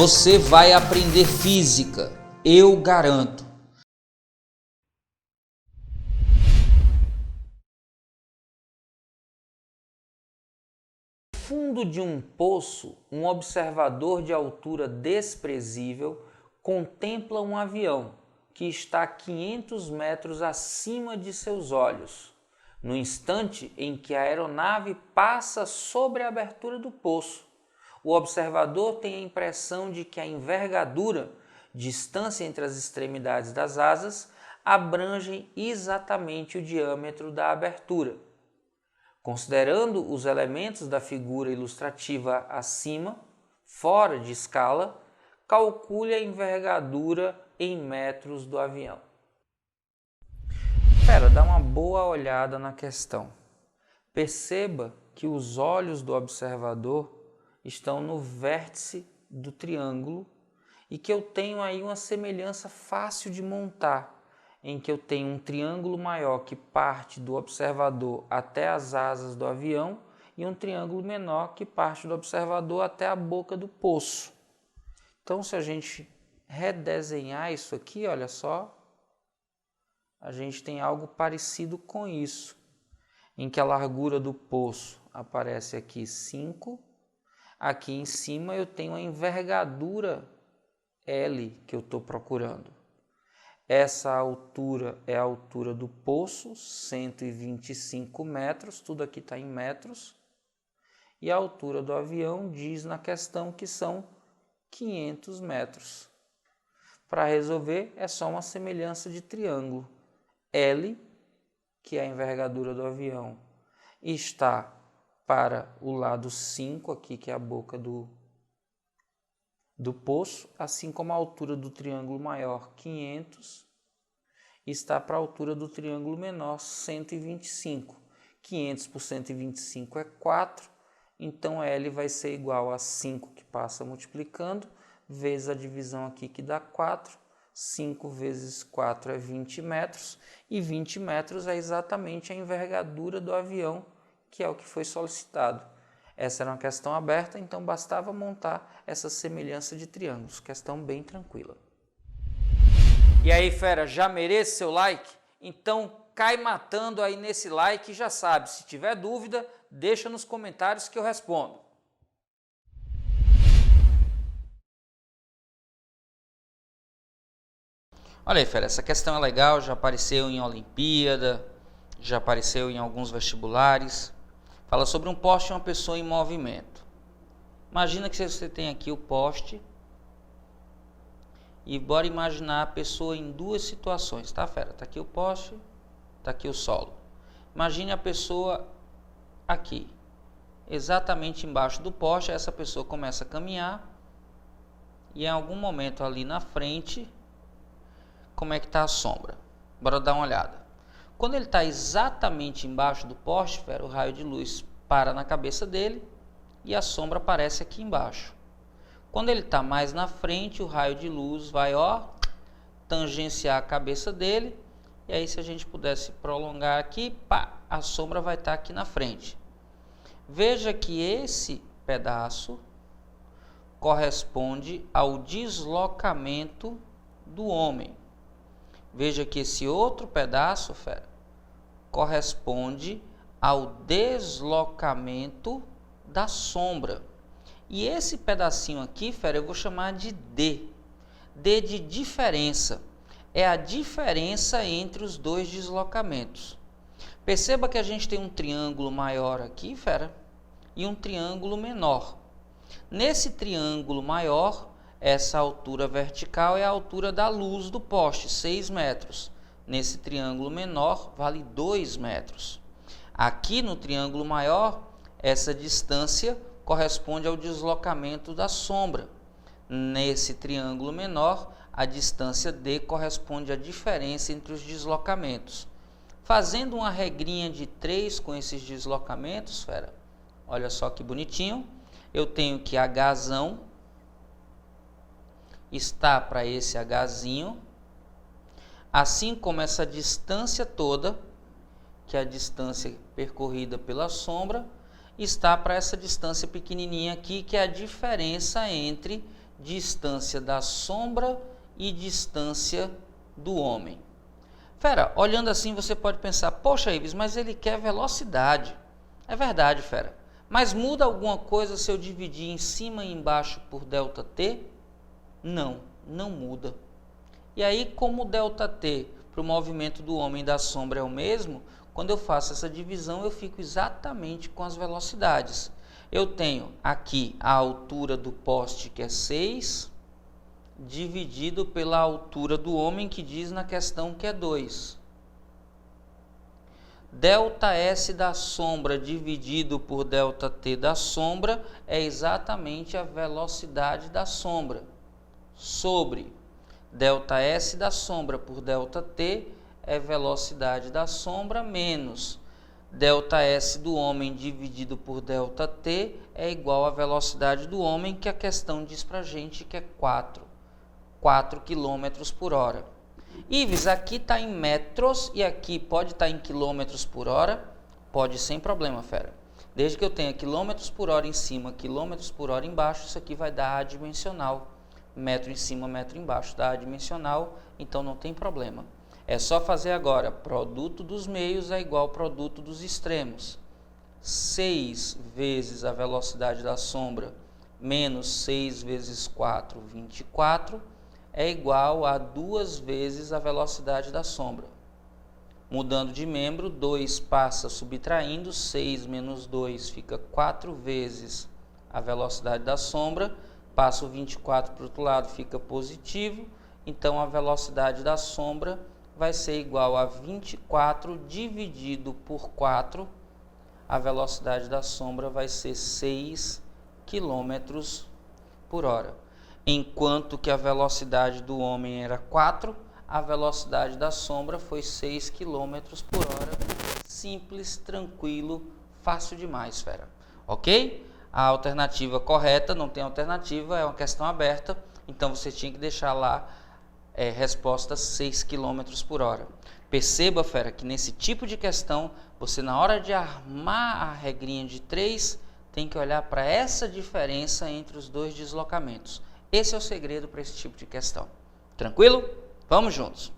Você vai aprender física, eu garanto. No fundo de um poço, um observador de altura desprezível contempla um avião que está a 500 metros acima de seus olhos. No instante em que a aeronave passa sobre a abertura do poço, o observador tem a impressão de que a envergadura, distância entre as extremidades das asas, abrangem exatamente o diâmetro da abertura. Considerando os elementos da figura ilustrativa acima, fora de escala, calcule a envergadura em metros do avião. Dá uma boa olhada na questão. Perceba que os olhos do observador estão no vértice do triângulo e que eu tenho aí uma semelhança fácil de montar, em que eu tenho um triângulo maior que parte do observador até as asas do avião e um triângulo menor que parte do observador até a boca do poço. Então, se a gente redesenhar isso aqui, olha só, a gente tem algo parecido com isso, em que a largura do poço aparece aqui 5, aqui em cima eu tenho a envergadura L que eu estou procurando. Essa altura é a altura do poço, 125 metros, tudo aqui está em metros, e a altura do avião diz na questão que são 500 metros. Para resolver é só uma semelhança de triângulo. L, que é a envergadura do avião, está para o lado 5, aqui que é a boca do poço, assim como a altura do triângulo maior, 500, está para a altura do triângulo menor, 125. 500 por 125 é 4, então L vai ser igual a 5, que passa multiplicando, vezes a divisão aqui, que dá 4. 5 vezes 4 é 20 metros, e 20 metros é exatamente a envergadura do avião, que é o que foi solicitado. Essa era uma questão aberta, então bastava montar essa semelhança de triângulos, questão bem tranquila. E aí, fera, já merece seu like? Então cai matando aí nesse like, já sabe, se tiver dúvida, deixa nos comentários que eu respondo. Olha aí, fera, essa questão é legal, já apareceu em Olimpíada, já apareceu em alguns vestibulares. Fala sobre um poste e uma pessoa em movimento. Imagina que você tem aqui o poste e bora imaginar a pessoa em duas situações, tá, fera? Tá aqui o poste, tá aqui o solo. Imagine a pessoa aqui, exatamente embaixo do poste. Essa pessoa começa a caminhar e em algum momento ali na frente, como é que está a sombra? Bora dar uma olhada. Quando ele está exatamente embaixo do poste, o raio de luz para na cabeça dele e a sombra aparece aqui embaixo. Quando ele está mais na frente, o raio de luz vai tangenciar a cabeça dele, e aí se a gente pudesse prolongar aqui, pá, a sombra vai estar aqui na frente. Veja que esse pedaço corresponde ao deslocamento do homem. Veja que esse outro pedaço, fera, corresponde ao deslocamento da sombra. E esse pedacinho aqui, fera, eu vou chamar de D. D de diferença. É a diferença entre os dois deslocamentos. Perceba que a gente tem um triângulo maior aqui, fera, e um triângulo menor. Nesse triângulo maior, essa altura vertical é a altura da luz do poste, 6 metros. Nesse triângulo menor, vale 2 metros. Aqui no triângulo maior, essa distância corresponde ao deslocamento da sombra. Nesse triângulo menor, a distância D corresponde à diferença entre os deslocamentos. Fazendo uma regrinha de 3 com esses deslocamentos, fera, olha só que bonitinho, eu tenho que Hzão está para esse Hzinho, assim como essa distância toda, que é a distância percorrida pela sombra, está para essa distância pequenininha aqui, que é a diferença entre distância da sombra e distância do homem. Fera, olhando assim você pode pensar, poxa Ives, mas ele quer velocidade. É verdade, fera. Mas muda alguma coisa se eu dividir em cima e embaixo por ΔT? Não, não muda. E aí, como ΔT para o movimento do homem e da sombra é o mesmo, quando eu faço essa divisão eu fico exatamente com as velocidades. Eu tenho aqui a altura do poste, que é 6, dividido pela altura do homem, que diz na questão que é 2. ΔS da sombra dividido por ΔT da sombra é exatamente a velocidade da sombra, sobre ΔS da sombra por ΔT é velocidade da sombra, menos ΔS do homem dividido por ΔT é igual à velocidade do homem, que a questão diz para a gente que é 4 km por hora. Ives, aqui está em metros e aqui pode estar em quilômetros por hora? Pode, sem problema, fera. Desde que eu tenha quilômetros por hora em cima, quilômetros por hora embaixo, isso aqui vai dar adimensional. Metro em cima, metro embaixo, dá adimensional, então não tem problema. É só fazer agora, produto dos meios é igual ao produto dos extremos. 6 vezes a velocidade da sombra menos 6 vezes 4, 24, é igual a 2 vezes a velocidade da sombra. Mudando de membro, 2 passa subtraindo, 6 menos 2 fica 4 vezes a velocidade da sombra, passa o 24 para o outro lado, fica positivo, então a velocidade da sombra vai ser igual a 24 dividido por 4, a velocidade da sombra vai ser 6 km por hora. Enquanto que a velocidade do homem era 4, a velocidade da sombra foi 6 km por hora. Simples, tranquilo, fácil demais, fera. Ok? A alternativa correta, não tem alternativa, é uma questão aberta, então você tinha que deixar lá resposta 6 km por hora. Perceba, fera, que nesse tipo de questão, você na hora de armar a regrinha de 3, tem que olhar para essa diferença entre os dois deslocamentos. Esse é o segredo para esse tipo de questão. Tranquilo? Vamos juntos!